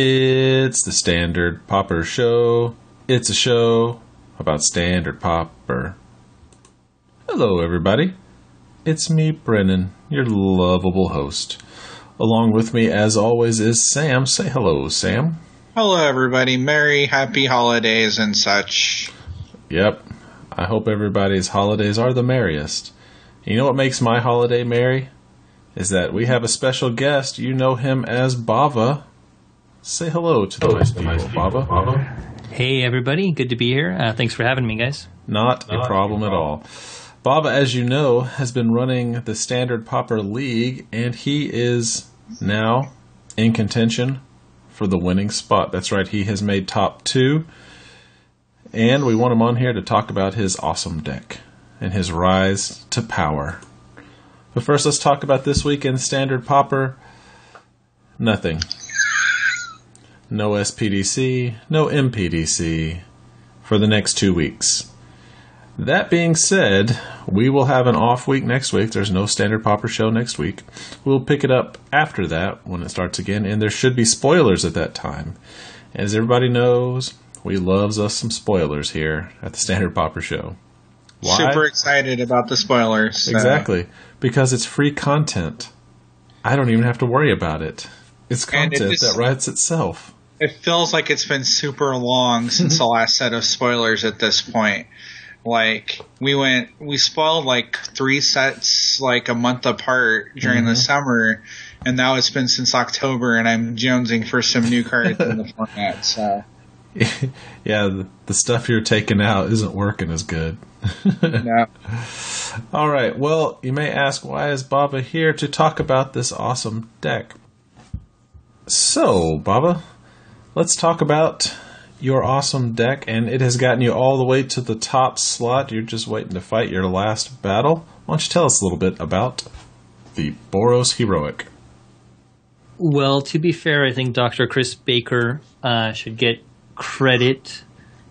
It's the Standard Pauper Show. It's a show about Standard Pauper. Hello, everybody. It's me, Brennan, your lovable host. Along with me, as always, is Sam. Say hello, Sam. Hello, everybody. Merry, happy holidays and such. Yep. I hope everybody's holidays are the merriest. You know what makes my holiday merry? Is that we have a special guest. You know him as Bava. Say hello to the nice people, Bava. Hey, everybody. Good to be here. Thanks for having me, guys. Not a problem at all. Bava, as you know, has been running the Standard Pauper League, and he is now in contention for the winning spot. That's right, he has made top 2, and we want him on here to talk about his awesome deck and his rise to power. But first, let's talk about this week in Standard Pauper. Nothing. No SPDC, no MPDC for the next 2 weeks. That being said, we will have an off week next week. There's no Standard Pauper show next week. We'll pick it up after that when it starts again, and there should be spoilers at that time. As everybody knows, we loves us some spoilers here at the Standard Pauper show. Why? Super excited about the spoilers. Exactly, because it's free content. I don't even have to worry about it. It's content that writes itself. It feels like it's been super long since the last set of spoilers at this point. Like, we spoiled like 3 sets like a month apart during the summer, and now it's been since October, and I'm jonesing for some new cards in the format, so. Yeah, the stuff you're taking out isn't working as good. No. All right, well, you may ask, why is Baba here to talk about this awesome deck? So, Baba, let's talk about your awesome deck, and it has gotten you all the way to the top slot. You're just waiting to fight your last battle. Why don't you tell us a little bit about the Boros Heroic? Well, to be fair, I think Dr. Chris Baker should get credit.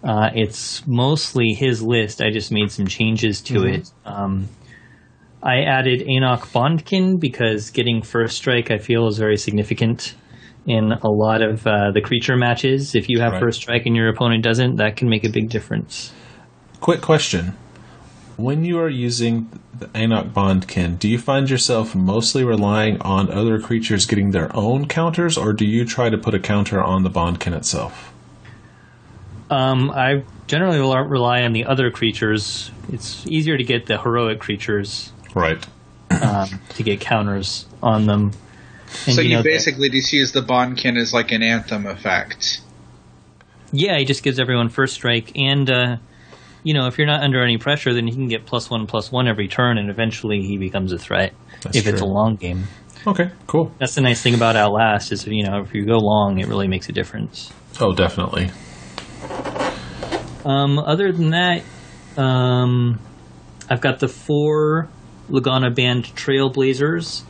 It's mostly his list. I just made some changes to it. I added Enoch Bondkin because getting first strike, I feel, is very significant in a lot of the creature matches. If you have first strike and your opponent doesn't, that can make a big difference. Quick question. When you are using the Enoch Bondkin, do you find yourself mostly relying on other creatures getting their own counters, or do you try to put a counter on the Bondkin itself? I generally rely on the other creatures. It's easier to get the heroic creatures to get counters on them. And so you basically just use the Bondkin as like an anthem effect. Yeah, he just gives everyone first strike, and if you're not under any pressure, then you can get +1/+1 every turn, and eventually he becomes a threat. That's true. It's a long game. Okay, cool. That's the nice thing about Outlast is, if you go long, it really makes a difference. Oh, definitely. Other than that, I've got the 4 Lagana Band Trailblazers.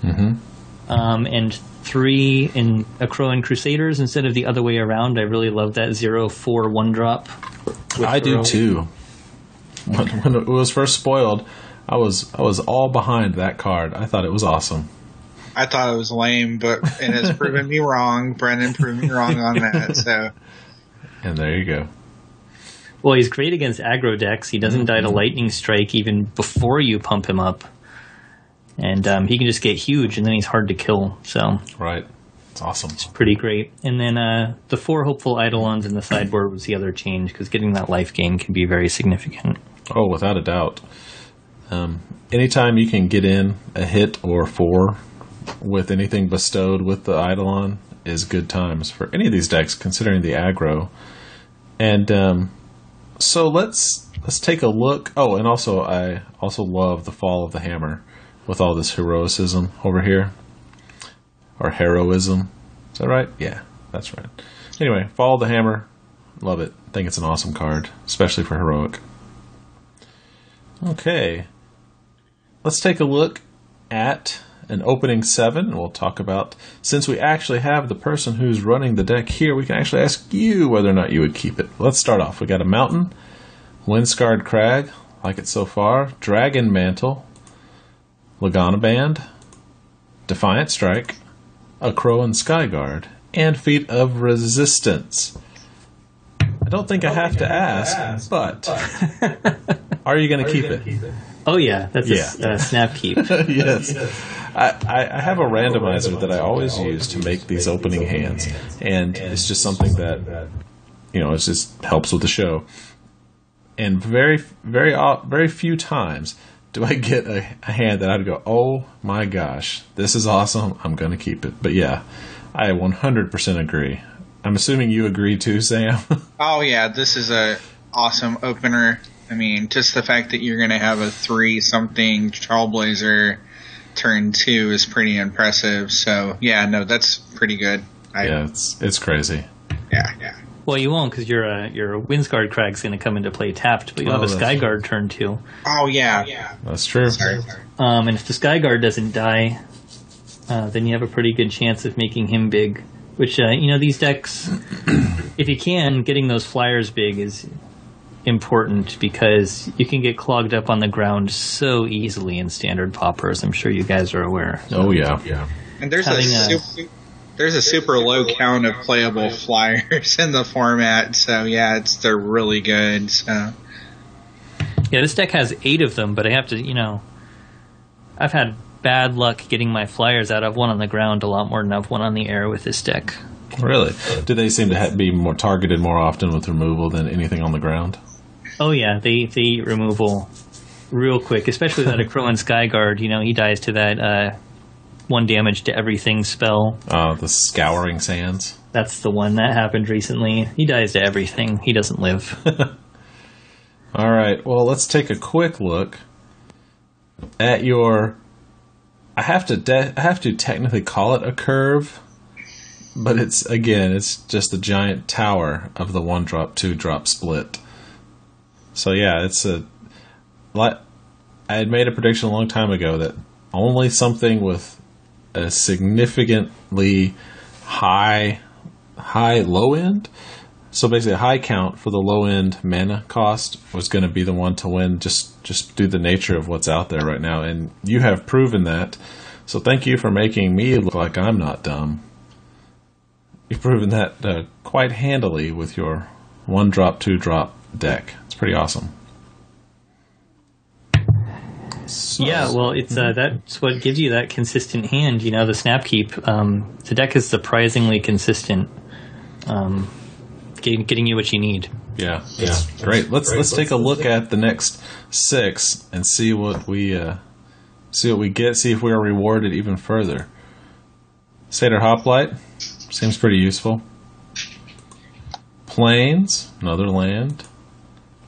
And 3 in Akroan Crusaders instead of the other way around. I really love that 0/4 1-drop. I do too. When it was first spoiled, I was all behind that card. I thought it was awesome. I thought it was lame, but it has proven me wrong. Brendan proved me wrong on that. So, and there you go. Well, he's great against aggro decks. He doesn't die to lightning strike even before you pump him up. And he can just get huge, and then he's hard to kill. So right, it's awesome. It's pretty great. And then the 4 hopeful Eidolons in the sideboard was the other change, because getting that life gain can be very significant. Oh, without a doubt. Anytime you can get in a hit or 4 with anything bestowed with the Eidolon is good times for any of these decks, considering the aggro. And so let's take a look. Oh, and also I also love the Fall of the Hammer. With all this heroicism over here. Or heroism. Is that right? Yeah, that's right. Anyway, Fall of the Hammer. Love it. Think it's an awesome card. Especially for heroic. Okay. Let's take a look at an opening 7. We'll talk about, since we actually have the person who's running the deck here, we can actually ask you whether or not you would keep it. Let's start off. We got a Mountain. Windscarred Crag. Like it so far. Dragon Mantle. Lagana Band, Defiant Strike, a Crow and Skyguard, and Feet of Resistance. I don't think I have to ask, but are you going to keep it? Oh, yeah. That's a snap keep. Yes. I have a randomizer that I always use to make these opening hands, and it's just something that, it just helps with the show. And very, very, very few times do I get a hand that I'd go, oh my gosh, this is awesome, I'm going to keep it. But yeah, I 100% agree. I'm assuming you agree too, Sam? Oh yeah, this is a awesome opener. I mean, just the fact that you're going to have a 3-something Trailblazer turn 2 is pretty impressive. So yeah, no, that's pretty good. Yeah, it's crazy. Yeah. Well, you won't, because your Windsguard Crag's going to come into play tapped, but you'll have a Skyguard turn 2. Oh, yeah. That's true. Sorry. And if the Skyguard doesn't die, then you have a pretty good chance of making him big. Which, these decks, if you can, getting those flyers big is important, because you can get clogged up on the ground so easily in Standard Pauper, as I'm sure you guys are aware. Oh, yeah. And there's a super low count of playable flyers in the format, so yeah, they're really good. So yeah, this deck has 8 of them, but I have to, I've had bad luck getting my flyers out. I've one on the ground a lot more than I've one on the air with this deck. Really? Do they seem to be more targeted more often with removal than anything on the ground? Oh yeah, they eat removal real quick, especially that Akroan Skyguard. He dies to that 1 damage to everything spell. The Scouring Sands. That's the one that happened recently. He dies to everything. He doesn't live. All right. Well, let's take a quick look at your. I have to technically call it a curve, but it's just a giant tower of the 1-drop, 2-drop split. So yeah, I had made a prediction a long time ago that only something with a significantly high low end, so basically a high count for the low end mana cost, was going to be the one to win, just due the nature of what's out there right now. And you have proven that, so thank you for making me look like I'm not dumb. You've proven that quite handily with your 1-drop, 2-drop deck. It's pretty awesome. So, yeah, well, it's that's what gives you that consistent hand. The Snapkeep. The deck is surprisingly consistent, getting you what you need. Yeah, great. Let's take a look at the next 6 and see what we get. See if we are rewarded even further. Satyr Hoplite seems pretty useful. Plains, another land,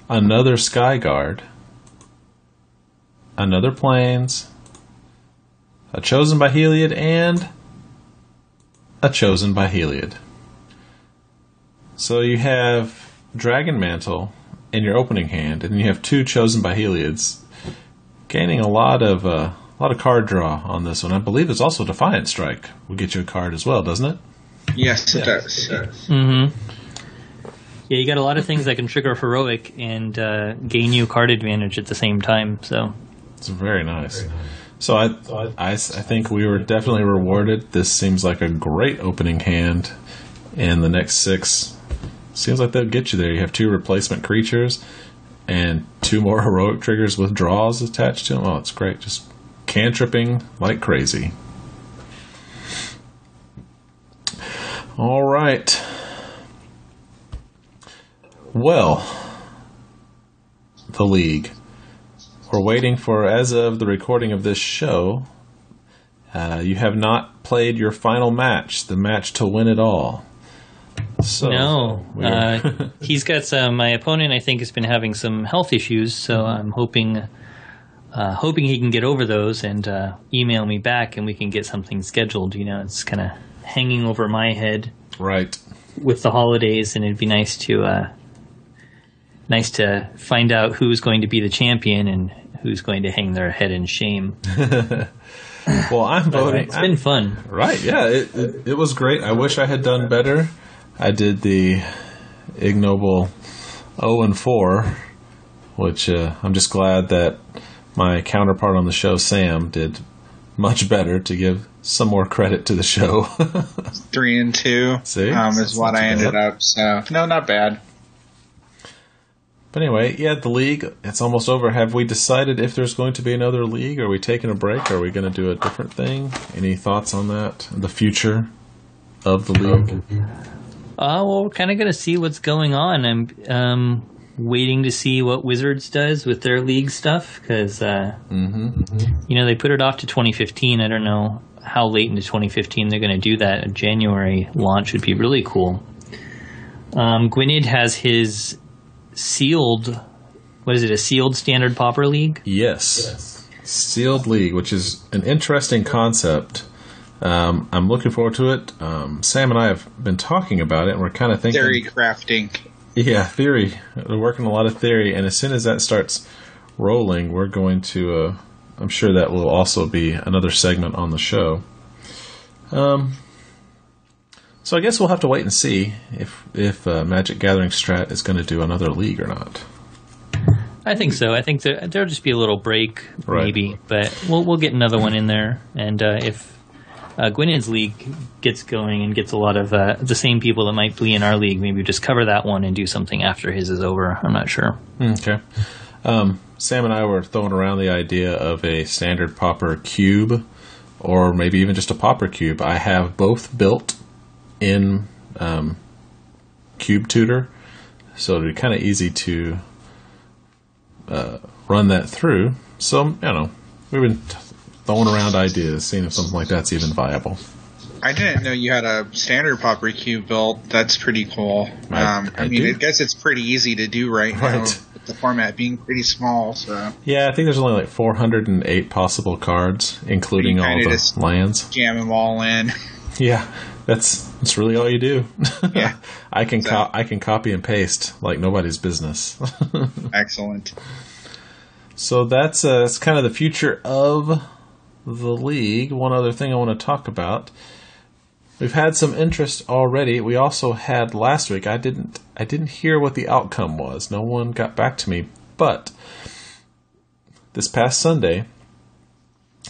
another Skyguard, another Plains, a Chosen by Heliod, and a Chosen by Heliod. So you have Dragon Mantle in your opening hand, and you have 2 Chosen by Heliods, gaining a lot of card draw on this one. I believe it's also Defiant Strike will get you a card as well, doesn't it? Yes, it does. Mm-hmm. Yeah, you got a lot of things that can trigger Heroic and gain you card advantage at the same time. So it's very nice. So I think we were definitely rewarded. This seems like a great opening hand, and the next 6 seems like they'll get you there. You have 2 replacement creatures and 2 more heroic triggers with draws attached to them. Oh, it's great. Just cantripping like crazy. All right. Well, the League. We're waiting for, as of the recording of this show, you have not played your final match, the match to win it all. So, no. He's got some, my opponent, I think, has been having some health issues, so I'm hoping he can get over those and email me back and we can get something scheduled. It's kind of hanging over my head. Right. With the holidays, and it'd be nice to find out who's going to be the champion and who's going to hang their head in shame. Well, I'm voting. It's been fun. Right, yeah. It was great. I wish I had done better. I did the ignoble 0-4, which I'm just glad that my counterpart on the show, Sam, did much better to give some more credit to the show. 3-2 See? is what I ended up. So no, not bad. But anyway, yeah, the league, it's almost over. Have we decided if there's going to be another league? Are we taking a break? Are we going to do a different thing? Any thoughts on that? The future of the league? Well, we're kind of going to see what's going on. I'm waiting to see what Wizards does with their league stuff because, they put it off to 2015. I don't know how late into 2015 they're going to do that. A January launch would be really cool. Gwynedd has his sealed, a sealed Standard Pauper League? Yes. Sealed League, which is an interesting concept. I'm looking forward to it. Sam and I have been talking about it, and we're kind of thinking... Theory crafting. Yeah, theory. We're working a lot of theory, and as soon as that starts rolling, we're going to... I'm sure that will also be another segment on the show. So I guess we'll have to wait and see if MagicGatheringStrat is going to do another league or not. I think so. I think there'll just be a little break, maybe, but we'll get another one in there. And if Gwynedd's league gets going and gets a lot of the same people that might be in our league, maybe just cover that one and do something after his is over. I'm not sure. Okay. Sam and I were throwing around the idea of a Standard Pauper cube, or maybe even just a Pauper cube. I have both built in Cube Tutor, so it'd be kind of easy to run that through. So, we've been throwing around ideas, seeing if something like that's even viable. I didn't know you had a Standard Pauper cube built. That's pretty cool. I guess it's pretty easy to do right now, with the format being pretty small. So yeah, I think there's only like 408 possible cards, including all the lands. Jam them all in. Yeah, that's really all you do. Yeah, I can copy and paste like nobody's business. Excellent. So that's kind of the future of the league. One other thing I want to talk about. We've had some interest already. We also had last week. I didn't hear what the outcome was. No one got back to me. But this past Sunday,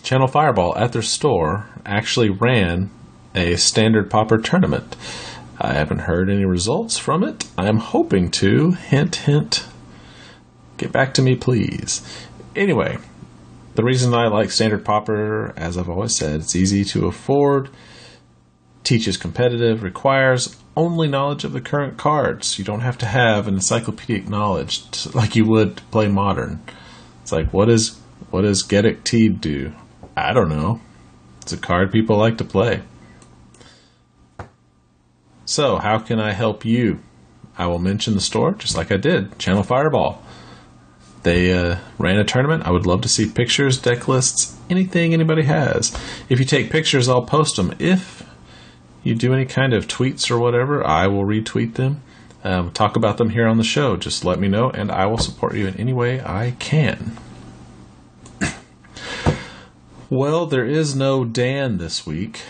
Channel Fireball at their store actually ran a Standard Pauper tournament. I haven't heard any results from it. I am hoping to. Hint, hint. Get back to me, please. Anyway, the reason I like Standard Pauper, as I've always said, it's easy to afford, teaches competitive, requires only knowledge of the current cards. You don't have to have an encyclopedic knowledge like you would to play Modern. It's like, what does Getic Teed do? I don't know. It's a card people like to play. So, how can I help you? I will mention the store, just like I did, Channel Fireball. They ran a tournament. I would love to see pictures, deck lists, anything anybody has. If you take pictures, I'll post them. If you do any kind of tweets or whatever, I will retweet them. Talk about them here on the show. Just let me know, and I will support you in any way I can. Well, there is no Dan this week.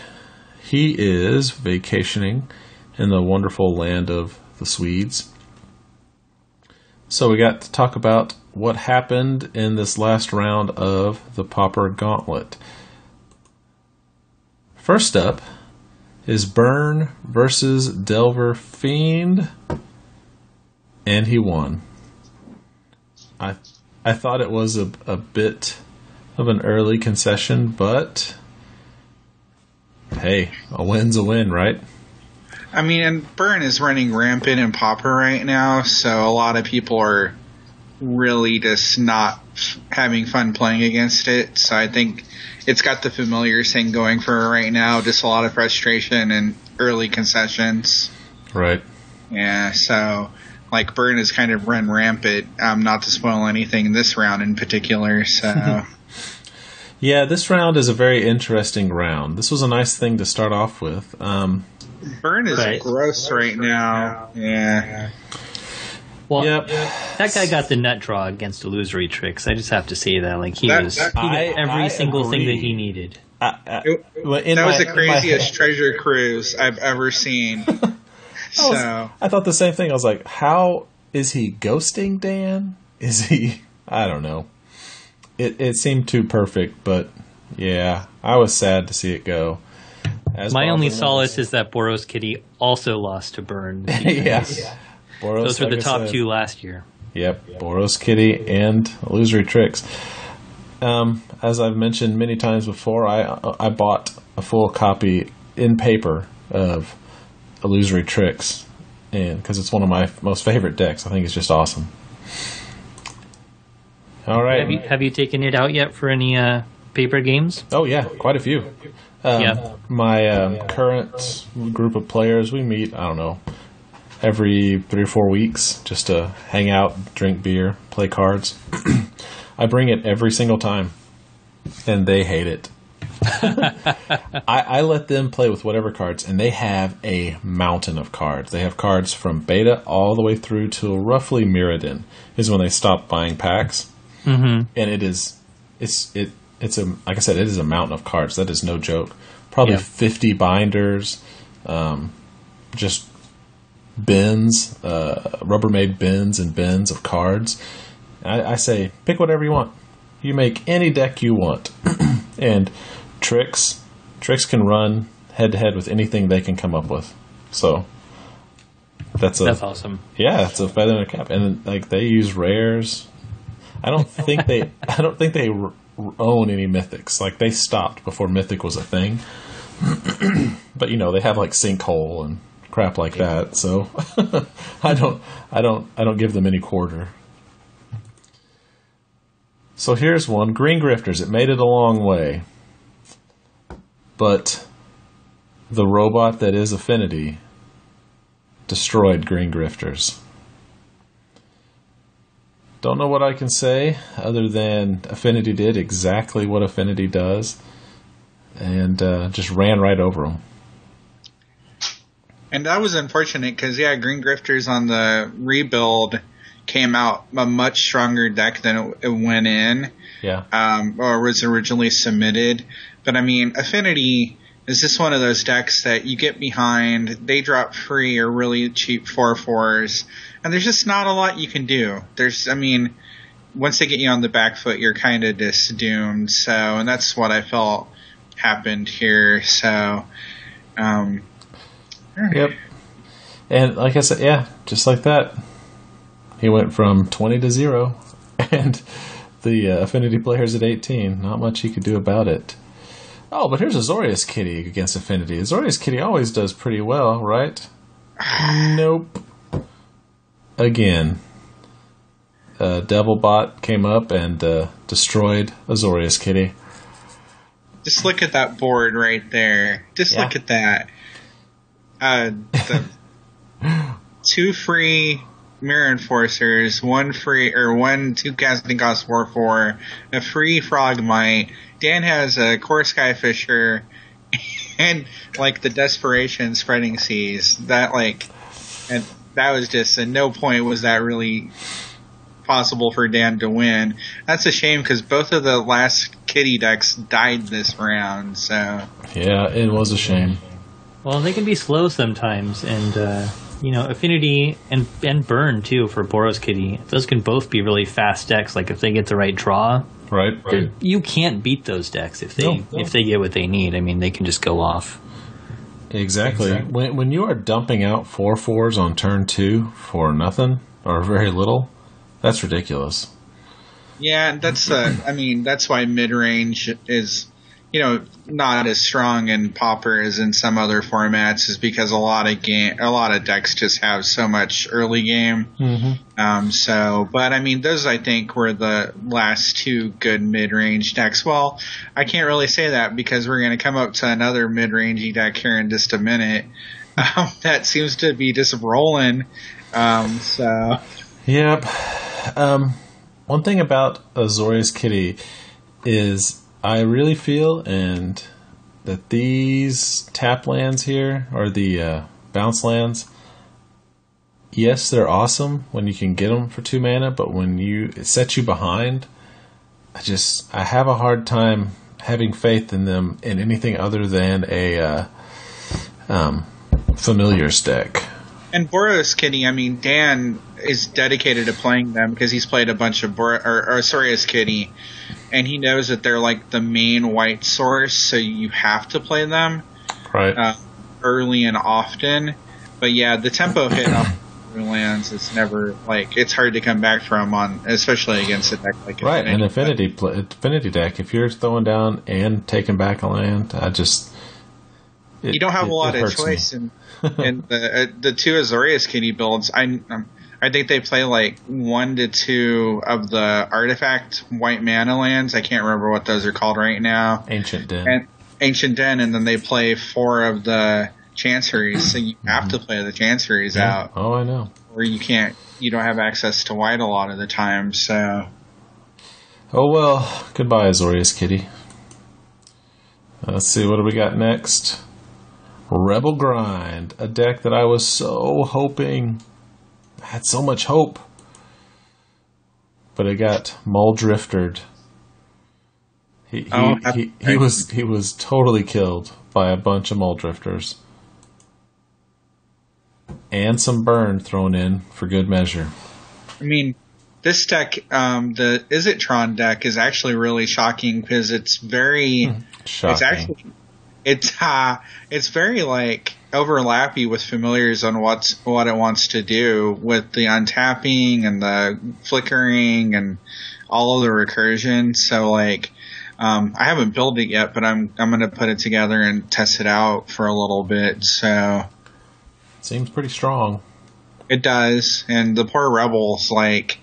He is vacationing in the wonderful land of the Swedes. So we got to talk about what happened in this last round of the Pauper Gauntlet. First up is Burn versus Delver Fiend, and he won. I thought it was a bit of an early concession, but hey, a win's a win, right? I mean, and Burn is running rampant in Pauper right now, so a lot of people are really just not having fun playing against it. So I think it's got the familiar thing going for it right now, just a lot of frustration and early concessions. Right. Yeah, so like Burn has kind of run rampant, not to spoil anything in this round in particular, so... Yeah, this round is a very interesting round. This was a nice thing to start off with. Burn is gross right now. Yeah. Well, that guy got the nut draw against illusory tricks. I just have to say that, like he got every single thing that he needed. That was the craziest treasure cruise I've ever seen. I thought the same thing. I was like, how is he ghosting Dan? Is he? I don't know. It seemed too perfect, but Yeah, I was sad to see it go. My only solace is that Boros Kitty also lost to Burn. Yes. Boros, those were the top two last year. Yep, Boros Kitty and Illusory Tricks. As I've mentioned many times before, I bought a full copy in paper of Illusory Tricks, and because it's one of my most favorite decks. I think it's just awesome. All right. Have you taken it out yet for any paper games? Oh yeah, quite a few. My current group of players, we meet, I don't know, every 3 or 4 weeks just to hang out, drink beer, play cards. I bring it every single time, and they hate it. I let them play with whatever cards, and they have a mountain of cards. They have cards from beta all the way through to roughly Mirrodin is when they stop buying packs. Mm-hmm. And it's a, like I said, it is a mountain of cards. That is no joke. Probably 50 binders, just bins, Rubbermaid bins and bins of cards. I say, pick whatever you want. You make any deck you want. And Tricks can run head-to-head with anything they can come up with. So that's awesome. Yeah, it's a feather in a cap. And like they use rares. I don't think they own any mythics. Like they stopped before mythic was a thing. But they have like Sinkhole and crap like that. So I don't give them any quarter. So here's one. Green Grifters. It made it a long way. But the robot that is Affinity destroyed Green Grifters. Don't know what I can say other than Affinity did exactly what Affinity does and just ran right over them. And that was unfortunate because, Green Grifters on the rebuild came out a much stronger deck than it went in. Yeah. Or was originally submitted. But, I mean, Affinity is just one of those decks that you get behind. They drop free or really cheap 4/4s. And there's just not a lot you can do. Once they get you on the back foot, you're kind of just doomed. So, and that's what I felt happened here. So, Yep. And like I said, just like that, he went from 20 to 0. And the Affinity players at 18, not much he could do about it. Oh, but here's Azorius Kitty against Affinity. Azorius Kitty always does pretty well, right? Nope. Again. Devilbot came up and destroyed Azorius Kitty. Just look at that board right there. Just look at that. The 2 free Mirror Enforcers, 2 casting cost 4/4, a free Frogmite. Dan has a Core Skyfisher, and the Desperation Spreading Seas. And that was just, at no point was that really possible for Dan to win. That's a shame because both of the last Kitty decks died this round. So yeah, it was a shame. Well, they can be slow sometimes, and Affinity and Burn too for Boros Kitty. Those can both be really fast decks. Like if they get the right draw, right. You can't beat those decks if they get what they need. They can just go off. Exactly. When you are dumping out 4/4s on turn 2 for nothing or very little, that's ridiculous. Yeah, that's that's why mid range is not as strong in Pauper as in some other formats, is because a lot of decks just have so much early game. Mm-hmm. But those I think were the last 2 good mid range decks. Well, I can't really say that because we're going to come up to another mid rangey deck here in just a minute. That seems to be just rolling. Yep. One thing about Azorius Kitty is I really feel that these tap lands here, or the bounce lands, yes, they're awesome when you can get them for 2 mana, but when it sets you behind, I have a hard time having faith in them in anything other than a Familiars deck. And Boros Kitty, Dan is dedicated to playing them because he's played a bunch of Azorius Kitty. and he knows that they're like the main white source, so you have to play them early and often. But yeah, the tempo hit off lands is never like it's hard to come back from especially against a deck like Infinity. Infinity deck. If you're throwing down and taking back a land, you don't have a lot of choice in the two Azorius Kitty builds. I think they play like 1 to 2 of the artifact white mana lands. I can't remember what those are called right now. Ancient Den, and then they play 4 of the Chanceries. So you have to play the Chanceries out. Oh, I know. Or you can't. You don't have access to white a lot of the time. So. Oh well. Goodbye, Azorius Kitty. Let's see. What do we got next? Rebel Grind, a deck that I was so hoping. I had so much hope, but it got Muldriftered. He was totally killed by a bunch of Muldrifters, and some burn thrown in for good measure. I mean, this deck, the Izzet-Tron deck, is actually really shocking because it's very shocking. It's very like overlappy with familiars on what it wants to do with the untapping and the flickering and all of the recursion. So like, I haven't built it yet, but I'm going to put it together and test it out for a little bit. So seems pretty strong. It does, and the poor rebels like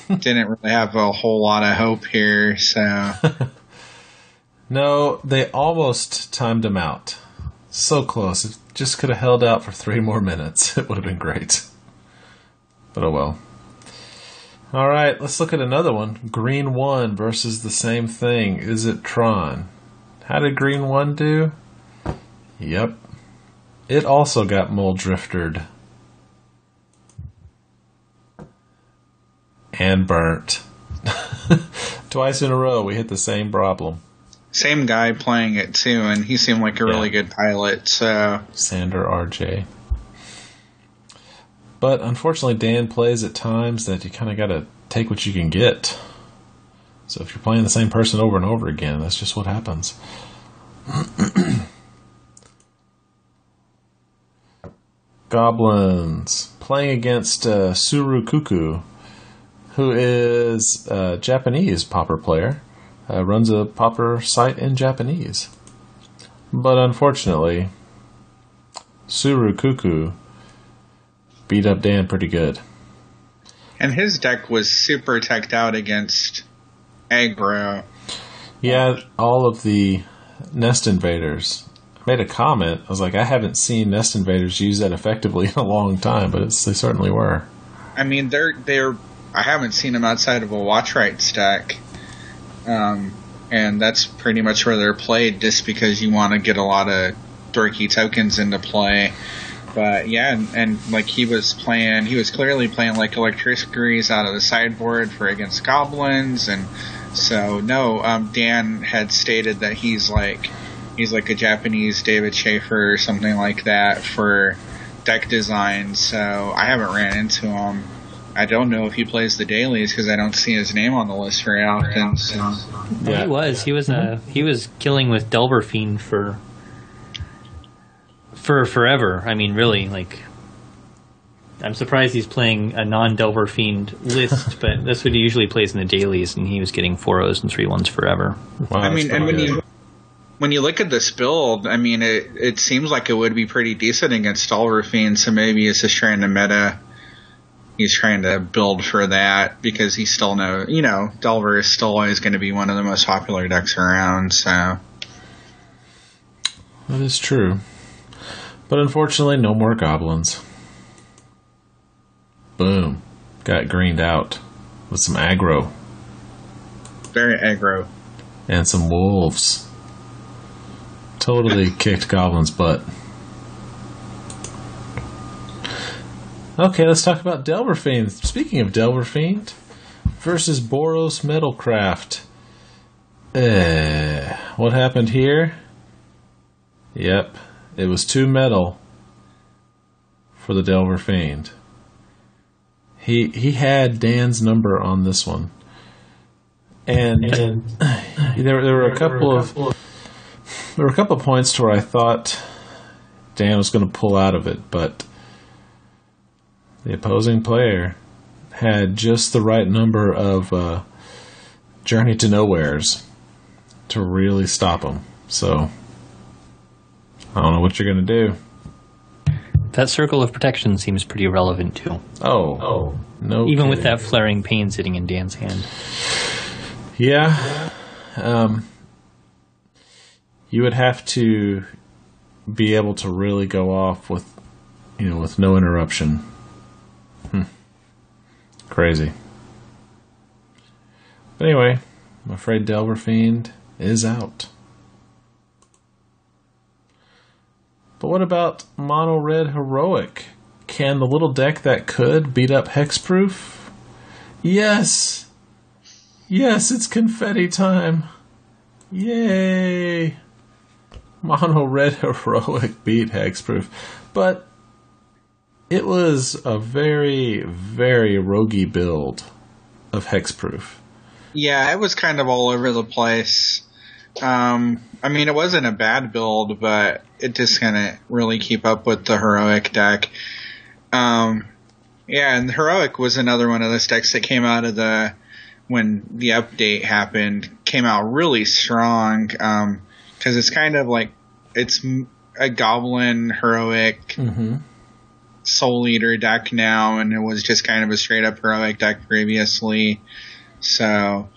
didn't really have a whole lot of hope here. So. No, they almost timed him out. So close. It just could have held out for 3 more minutes. It would have been great. But oh well. Alright, let's look at another one. Green 1 versus the same thing. Izzet-Tron. How did Green 1 do? Yep. It also got Muldriftered. And burnt. Twice in a row, we hit the same problem. Same guy playing it too, and he seemed like a really good pilot. So Sander RJ. But unfortunately, Dan plays at times that you kind of got to take what you can get. So if you're playing the same person over and over again, that's just what happens. Goblins playing against Suru Kuku, who is a Japanese Pauper player. Runs a Pauper site in Japanese. But unfortunately, Suru Kuku beat up Dan pretty good. And his deck was super teched out against aggro. Yeah, all of the Nest Invaders. I made a comment. I was like, I haven't seen Nest Invaders use that effectively in a long time, but they certainly were. I mean, they're. I haven't seen them outside of a Watch Right stack. And that's pretty much where they're played, just because you want to get a lot of dorky tokens into play. But yeah, and like he was clearly playing like Electricities out of the sideboard for against goblins, and so Dan had stated that he's like a Japanese David Schaefer or something like that for deck design. So I haven't ran into him. I don't know if he plays the dailies because I don't see his name on the list very often. So. Yeah. He was killing with Delver Fiend for forever. I mean, really, like, I'm surprised he's playing a non-Delver Fiend list, but that's what he usually plays in the dailies, and he was getting 4-0s and 3-1s forever. Wow, I mean, and when you look at this build, I mean, it seems like it would be pretty decent against Delver Fiend. So maybe it's just trying to meta. He's trying to build for that because he still Delver is still always going to be one of the most popular decks around, so. That is true. But unfortunately, no more goblins. Boom. Got greened out with some aggro. Very aggro. And some wolves. Totally kicked goblins' butt. Okay, let's talk about Delver Fiend. Speaking of Delver Fiend versus Boros Metalcraft. What happened here? Yep, it was 2 metal for the Delver Fiend. He had Dan's number on this one. And there were a couple of points to where I thought Dan was going to pull out of it, but the opposing player had just the right number of Journey to Nowheres to really stop him. So I don't know what you're going to do. That circle of protection seems pretty relevant too. Oh, no. Even with that flaring pain sitting in Dan's hand. Yeah. You would have to be able to really go off with no interruption. Crazy. But anyway, I'm afraid Delver Fiend is out. But what about Mono Red Heroic? Can the little deck that could beat up Hexproof? Yes! Yes, it's confetti time! Yay! Mono Red Heroic beat Hexproof. But it was a very, very roguey build of Hexproof. Yeah, it was kind of all over the place. I mean, it wasn't a bad build, but it just couldn't really keep up with the Heroic deck. Yeah, and Heroic was another one of those decks that came out of when the update happened, came out really strong, because it's kind of like, it's a Goblin Heroic Soul Eater deck now, and it was just kind of a straight up Heroic deck previously. So,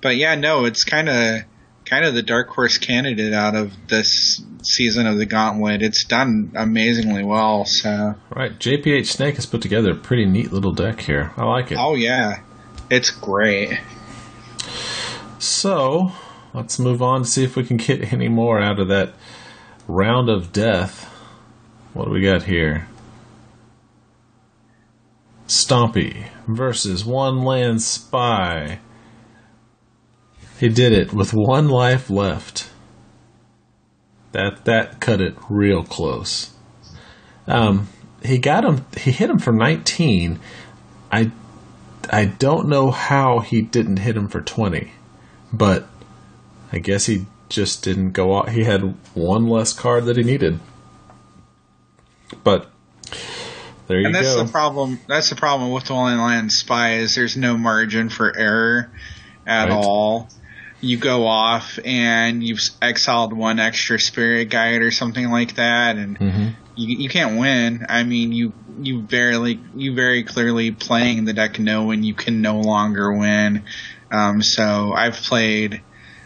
but yeah, no, it's kind of the dark horse candidate out of this season of the Gauntlet. It's done amazingly well. So right, JPH Snake has put together a pretty neat little deck here. I like it. Oh yeah, it's great. So let's move on to see if we can get any more out of that round of death. What do we got here? Stompy versus One Land Spy. He did it with one life left. That cut it real close. He got him. He hit him for 19. I don't know how he didn't hit him for 20, but I guess he just didn't go out. He had one less card that he needed. But there you go. That's the problem. That's the problem with One Land Spy is there's no margin for error at all. You go off and you've exiled one extra Spirit Guide or something like that, and you can't win. I mean, you very clearly playing the deck know when you can no longer win. So I've played,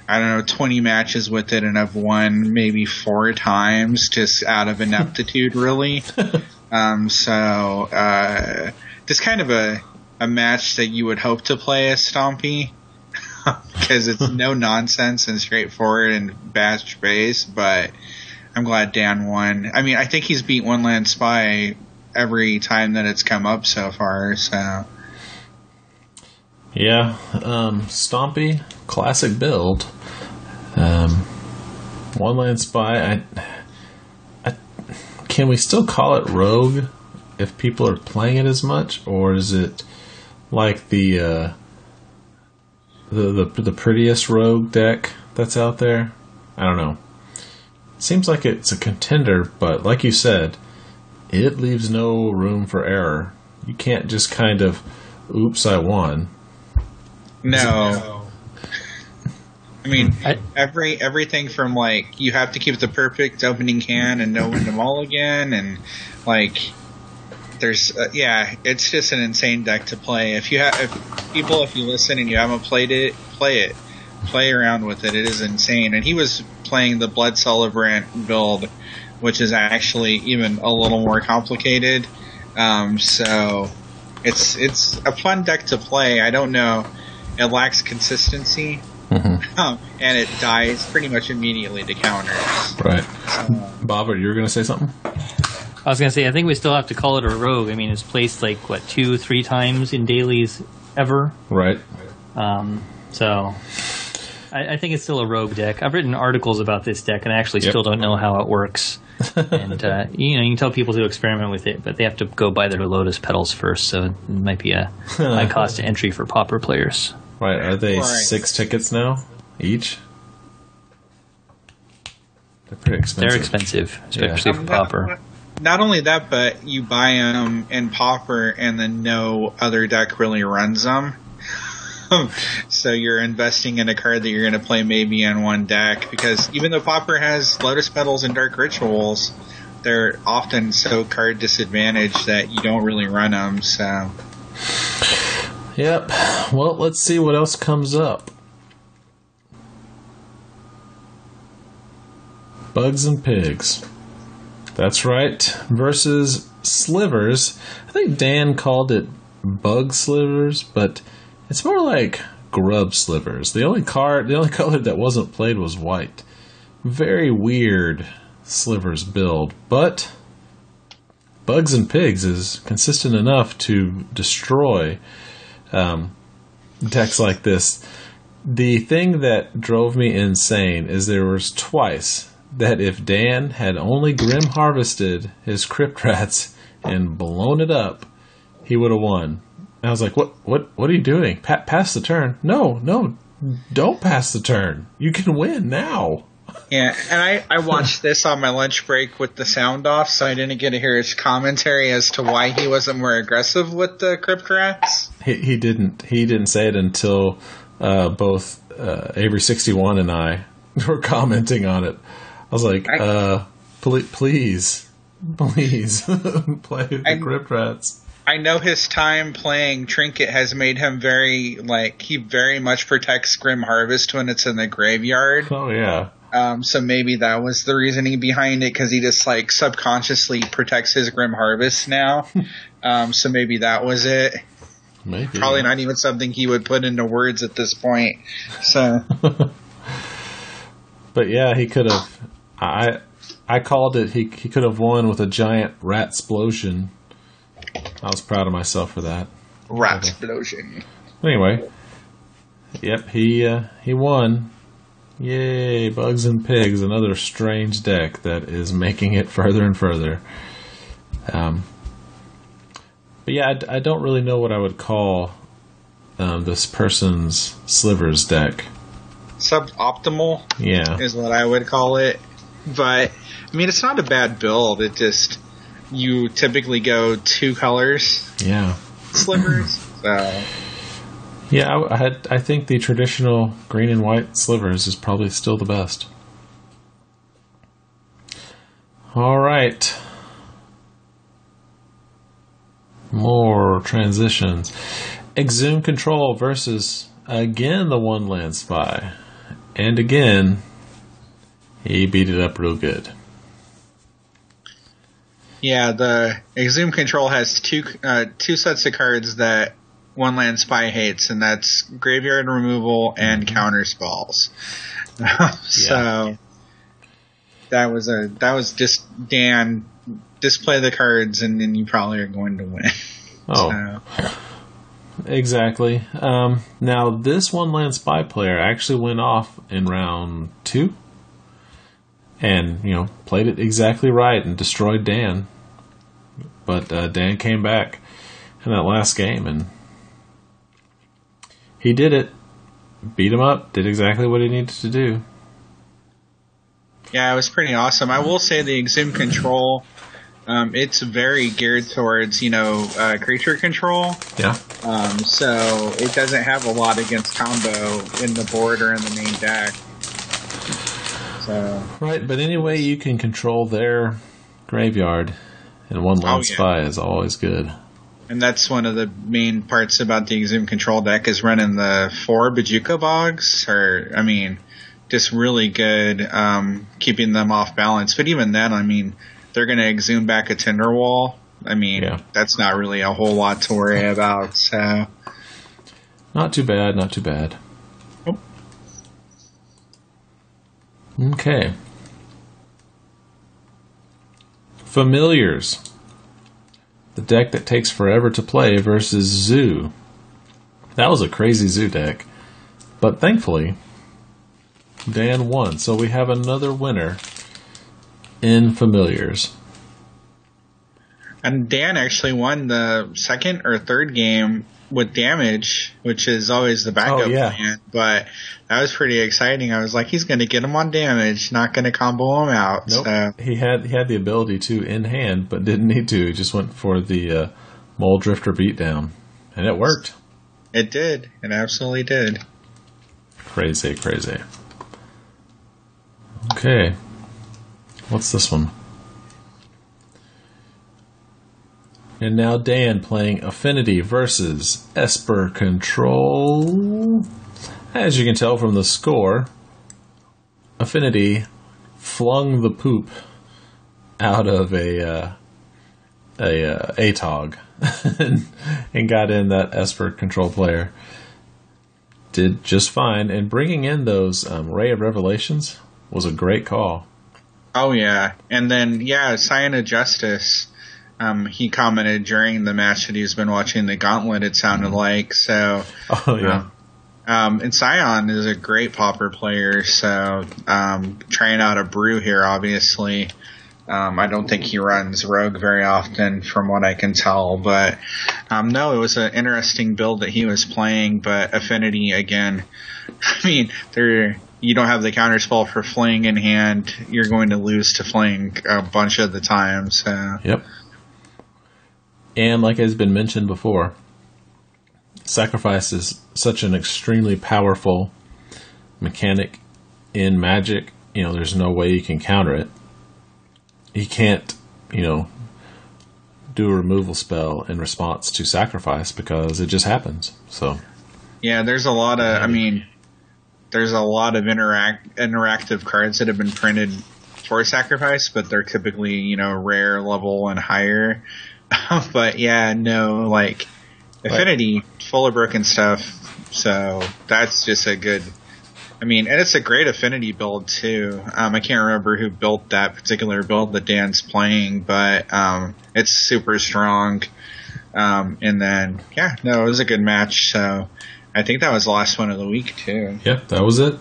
20 matches with it, and I've won maybe 4 times just out of ineptitude, really. So just kind of a match that you would hope to play as Stompy. Because it's no nonsense and straightforward and batch based, but I'm glad Dan won. I mean, I think he's beat One Land Spy every time that it's come up so far, so. Yeah, Stompy, classic build. One Land Spy, can we still call it Rogue if people are playing it as much, or is it like the prettiest Rogue deck that's out there? I don't know. It seems like it's a contender, but like you said, it leaves no room for error. You can't just kind of, oops, I won. No. I mean, everything from, like, you have to keep the perfect opening hand and know when to mulligan, and, like, there's, it's just an insane deck to play. If you listen and you haven't played it, play around with it. It is insane. And he was playing the Blood Celebrant build, which is actually even a little more complicated. So it's a fun deck to play. I don't know. It lacks consistency. And it dies pretty much immediately to counters. Right. Bob, you were going to say something? I was going to say, I think we still have to call it a rogue. I mean, it's placed 2-3 times in dailies ever. Right. So I think it's still a rogue deck. I've written articles about this deck, and I actually still don't know how it works. And, you can tell people to experiment with it, but they have to go buy their Lotus Petals first, so it might be a high cost to entry for Pauper players. Right, are they Right. 6 tickets now each? They're pretty expensive. They're expensive, especially for Pauper. Not only that, but you buy them in Pauper and then no other deck really runs them. So you're investing in a card that you're going to play maybe in one deck, because even though Pauper has Lotus Petals and Dark Rituals, they're often so card disadvantaged that you don't really run them. So, yep. Well, let's see what else comes up. Bugs and Pigs. That's right. Versus Slivers. I think Dan called it Bug Slivers, but it's more like Grub Slivers. The only color that wasn't played was white. Very weird Slivers build, but Bugs and Pigs is consistent enough to destroy decks like this. The thing that drove me insane is there was twice that if Dan had only Grim Harvested his Crypt Rats and blown it up, he would have won. And I was like, what are you doing? Pass the turn. No, don't pass the turn. You can win now. yeah, and I watched this on my lunch break with the sound off, so I didn't get to hear his commentary as to why he wasn't more aggressive with the Crypt Rats. He didn't say it until both Avery61 and I were commenting on it. I was like, please play the Crypt Rats. I know his time playing Trinket has made him he very much protects Grim Harvest when it's in the graveyard. Oh, yeah. So maybe that was the reasoning behind it, because he just subconsciously protects his Grim Harvest now. So maybe that was it. Maybe. Probably not even something he would put into words at this point. So, but yeah, he could have. I called it. He could have won with a giant rat explosion. I was proud of myself for that. Rat explosion. Anyway, yep, he won. Yay, Bugs and Pigs, another strange deck that is making it further and further. But yeah, I don't really know what I would call this person's Slivers deck. Suboptimal, yeah, is what I would call it. But I mean, it's not a bad build. It just, you typically go 2 colors. Yeah, Slivers. So yeah, I think the traditional green and white Slivers is probably still the best. All right. More transitions. Exhume Control versus, again, the One Land Spy. And again, he beat it up real good. yeah, the Exhume Control has two sets of cards that One Land Spy hates, and that's Graveyard Removal and Counter Spells. So that was just Dan, display the cards and then you probably are going to win. Oh, so. Exactly. Now, this One Land Spy player actually went off in round 2 and, played it exactly right and destroyed Dan. But Dan came back in that last game and he did it. Beat him up, did exactly what he needed to do. Yeah, it was pretty awesome. I will say the Exhume Control, it's very geared towards, creature control. Yeah. So it doesn't have a lot against combo in the board or in the main deck. So. Right, but anyway, you can control their graveyard, and One Land Spy is always good. And that's one of the main parts about the Exhume Control deck is running the 4 Bajuka Bogs, just really good, keeping them off balance. But even then, they're going to exhume back a Tinderwall. That's not really a whole lot to worry about. So, not too bad. Nope. Okay. Familiars. The deck that takes forever to play versus Zoo. That was a crazy Zoo deck. But thankfully, Dan won. So we have another winner in Familiars. And Dan actually won the second or third game with damage, which is always the backup plan. But that was pretty exciting. I was like, he's going to get him on damage, not going to combo him out. Nope. So. He had the ability to in hand, but didn't need to. He just went for the Mole Drifter beatdown, and it worked. It did. It absolutely did. Crazy. Okay. What's this one? And now Dan playing Affinity versus Esper Control. As you can tell from the score, Affinity flung the poop out of a ATOG and got in that Esper Control player. Did just fine. And bringing in those Ray of Revelations was a great call. Oh, yeah. And then, Scion of Justice. He commented during the match that he's been watching the Gauntlet, it sounded like. So, and Scion is a great Pauper player, so trying out a brew here, obviously. I don't think he runs Rogue very often, from what I can tell. But, no, it was an interesting build that he was playing. But Affinity, again, I mean, you don't have the counterspell for Fling in hand. You're going to lose to Fling a bunch of the time. So. Yep. And like has been mentioned before, Sacrifice is such an extremely powerful mechanic in Magic. You know, there's no way you can counter it. You can't, do a removal spell in response to Sacrifice because it just happens. So, yeah, there's a lot of interactive cards that have been printed for Sacrifice, but they're typically, rare level and higher. But Affinity, full of broken stuff, so that's just a good, and it's a great Affinity build too. I can't remember who built that particular build that Dan's playing, but it's super strong. And then, it was a good match, so I think that was the last one of the week too. Yep, that was it.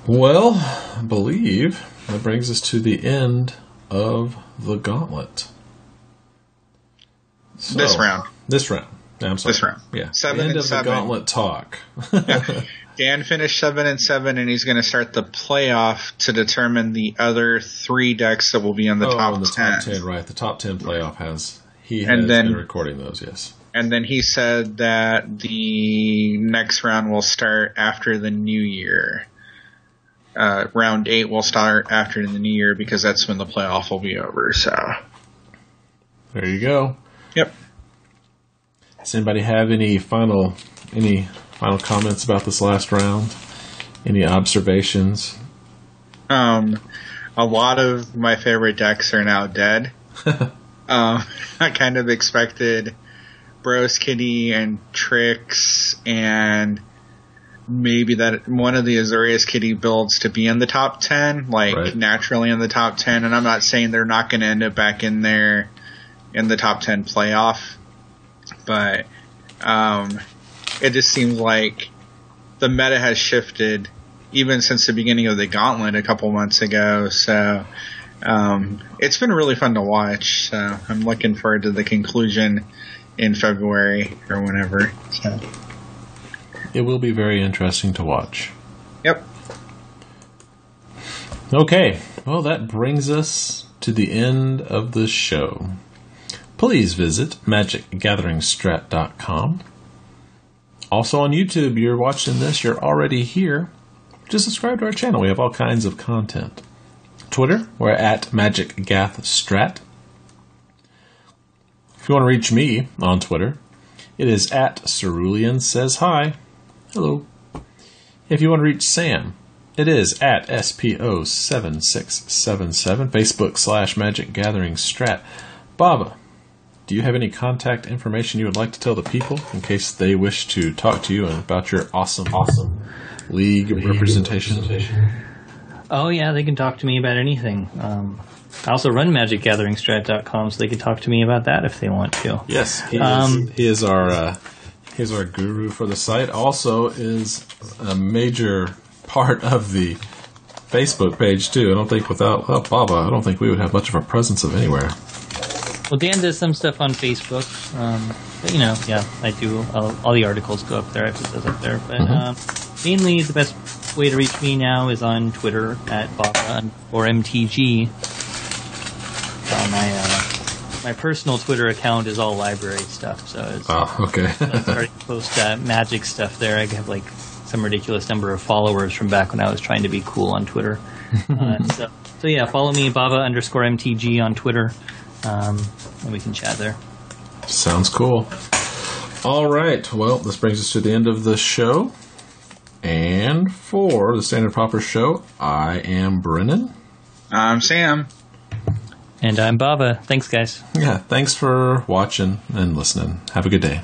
Well, I believe that brings us to the end of the Gauntlet. So, This round. No, I'm sorry. This round. Yeah. 7 End and of 7. the Gauntlet talk. Dan finished 7-7, and he's going to start the playoff to determine the other 3 decks that will be in the top 10. Top 10, right. The top 10 playoff has been recording those, yes. And then he said that the next round will start after the new year. Round 8 will start after the new year because that's when the playoff will be over. So there you go. Yep. Does anybody have any final comments about this last round? Any observations? A lot of my favorite decks are now dead. I kind of expected Boros Kitty and Trix and maybe that one of the Azorius Kitty builds to be in the top 10, naturally in the top 10. And I'm not saying they're not going to end up back in there in the top 10 playoff, but it just seems like the meta has shifted even since the beginning of the Gauntlet a couple months ago. So it's been really fun to watch. So I'm looking forward to the conclusion in February or whenever. So. It will be very interesting to watch. Yep. Okay. Well, that brings us to the end of the show. Please visit MagicGatheringStrat.com. Also on YouTube, you're watching this, you're already here. Just subscribe to our channel. We have all kinds of content. Twitter, we're at MagicGathStrat. If you want to reach me on Twitter, it is at Cerulean Says Hi. Hello. If you want to reach Sam, it is at SPO7677, Facebook/MagicGatheringStrat. Baba, do you have any contact information you would like to tell the people in case they wish to talk to you about your awesome league representation? Oh, yeah, they can talk to me about anything. I also run MagicGatheringStrat.com, so they can talk to me about that if they want to. Yes, he is our guru for the site. Also is a major part of the Facebook page, too. I don't think without Baba, I don't think we would have much of a presence of anywhere. Well, Dan does some stuff on Facebook. But, yeah, I do. All the articles go up there. I put those up there. But mainly the best way to reach me now is on Twitter at Bava_MTG. My personal Twitter account is all library stuff. So okay. I'm starting to post magic stuff there. I have some ridiculous number of followers from back when I was trying to be cool on Twitter. So yeah, follow me, Bava_MTG on Twitter, and we can chat there. Sounds cool. All right. Well, this brings us to the end of the show. And for the Standard Pauper Show, I am Brennan. I'm Sam. And I'm Bava. Thanks, guys. Yeah, thanks for watching and listening. Have a good day.